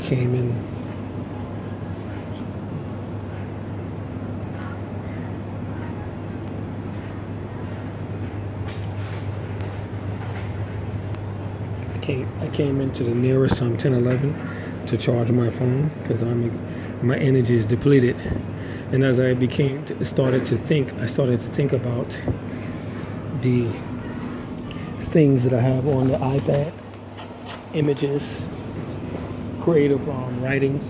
came in. I came into the nearest 1011 to charge my phone because my energy is depleted. And as I started to think about the things that I have on the iPad, images, creative writings,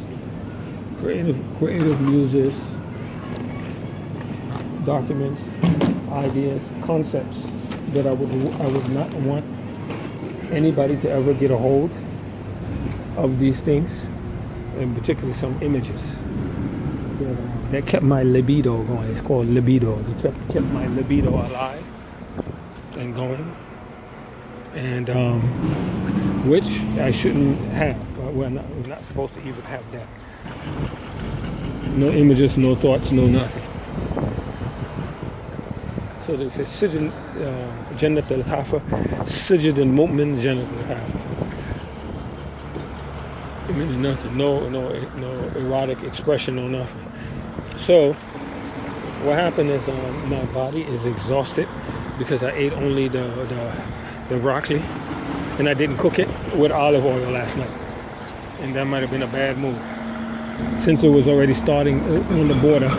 creative muses, documents, ideas, concepts that I would not want anybody to ever get a hold of these things, and particularly some images that kept my libido going. It's called libido. They kept my libido alive and going, and which I shouldn't have. We're not supposed to even have that. No images, no thoughts, no nothing. So there's a sijin jannat al-hafa, sijid al-mu'min jannat al-hafa. It means nothing, no erotic expression, no nothing. So what happened is my body is exhausted because I ate only the broccoli, and I didn't cook it with olive oil last night, and that might have been a bad move since it was already starting on the border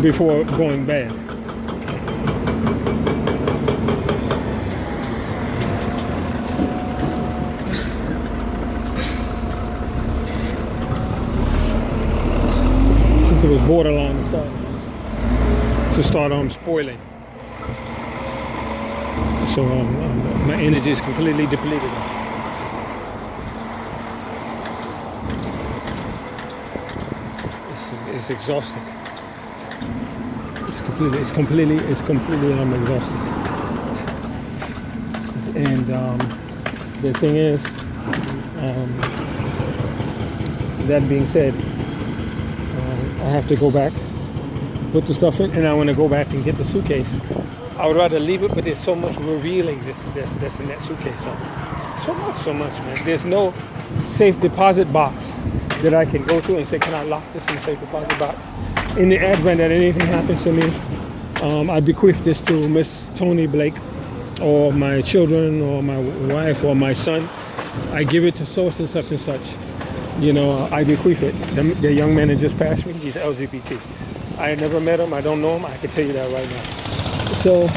before going bad. Since it was borderline to start spoiling. So my energy is completely depleted. It's exhausted. It's completely I'm exhausted. And the thing is, that being said, I have to go back, put the stuff in, and I want to go back and get the suitcase. I would rather leave it, but there's so much revealing that's in that suitcase. So much, man. There's no safe deposit box that I can go to and say, can I lock this in the safe deposit box? In the advent that anything happens to me, I bequeath this to Miss Tony Blake, or my children, or my wife, or my son. I give it to such and such and such. You know, I bequeath it. The young man that just passed me, he's LGBT. I never met him. I don't know him. I can tell you that right now. So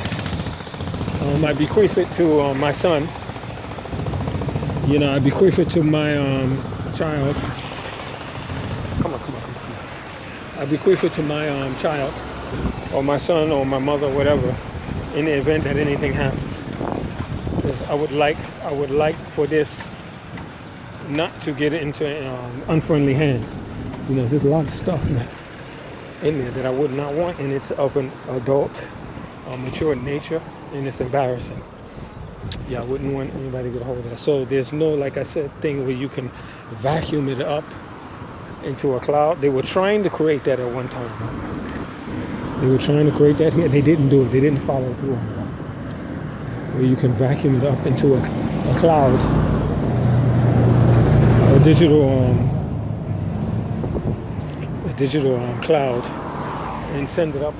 I bequeath it to my son. You know, I bequeath it to my child. Come on. I bequeath it to my child, or my son, or my mother, whatever, in the event that anything happens. Because I would like for this not to get into unfriendly hands. You know, there's a lot of stuff, man, in there that I would not want, and it's of an adult, mature nature, and it's embarrassing. Yeah, I wouldn't want anybody to get a hold of that. So there's no, like I said, thing where you can vacuum it up into a cloud. They were trying to create that at one time. They were trying to create that here. They didn't do it. They didn't follow through on that. Where you can vacuum it up into a cloud, a digital cloud, and send it up,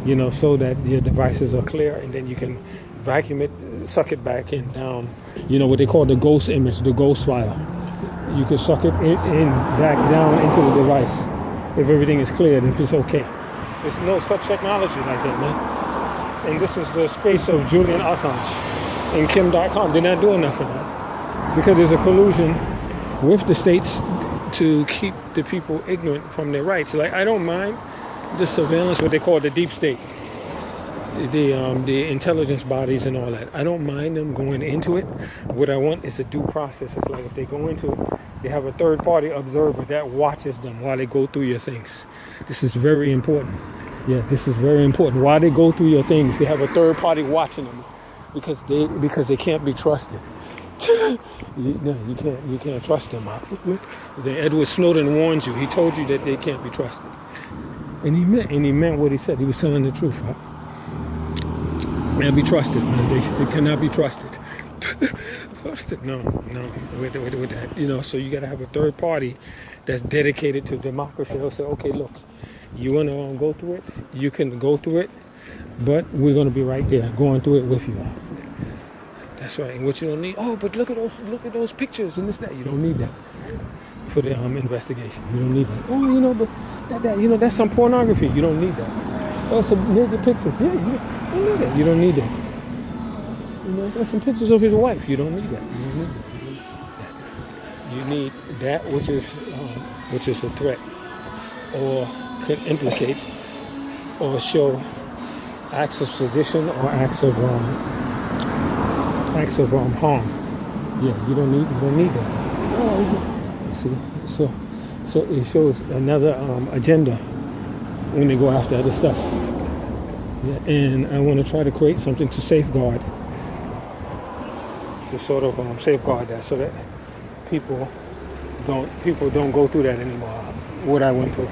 you know, so that your devices are clear, and then you can vacuum it, suck it back in down, you know, what they call the ghost image, the ghost file. You can suck it in back down into the device if everything is cleared, if it's okay. There's no such technology like that, man. And this is the space of Julian Assange and Kim.com. They're not doing nothing, man, because there's a collusion with the states to keep the people ignorant from their rights. Like, I don't mind the surveillance, what they call the deep state, the intelligence bodies and all that. I don't mind them going into it. What I want is a due process. It's like if they go into it, they have a third-party observer that watches them while they go through your things. This is very important. Yeah, this is very important. While they go through your things, they have a third party watching them because they can't be trusted. You can't trust them. Edward Snowden warned you. He told you that they can't be trusted, and he meant what he said. He was telling the truth. Huh? They can't be trusted, man. They cannot be trusted. Busted. No, with that. So you got to have a third party that's dedicated to democracy. They'll say, okay, look, you want to go through it? You can go through it, but we're going to be right there, going through it with you. That's right. And what you don't need? Oh, but look at those pictures and this that. You don't need that for the investigation. You don't need that. Oh, but that's some pornography. You don't need that. Oh, some naked pictures. Yeah, you don't need that. You don't need that. There's some pictures of his wife. You don't need that. You need that which is a threat, or could implicate, or show acts of sedition or acts of harm. Yeah, you don't need that. See, so it shows another agenda when they go after other stuff. Yeah, and I want to try to create something to safeguard. To sort of safeguard that, so that people don't go through that anymore. What I went through.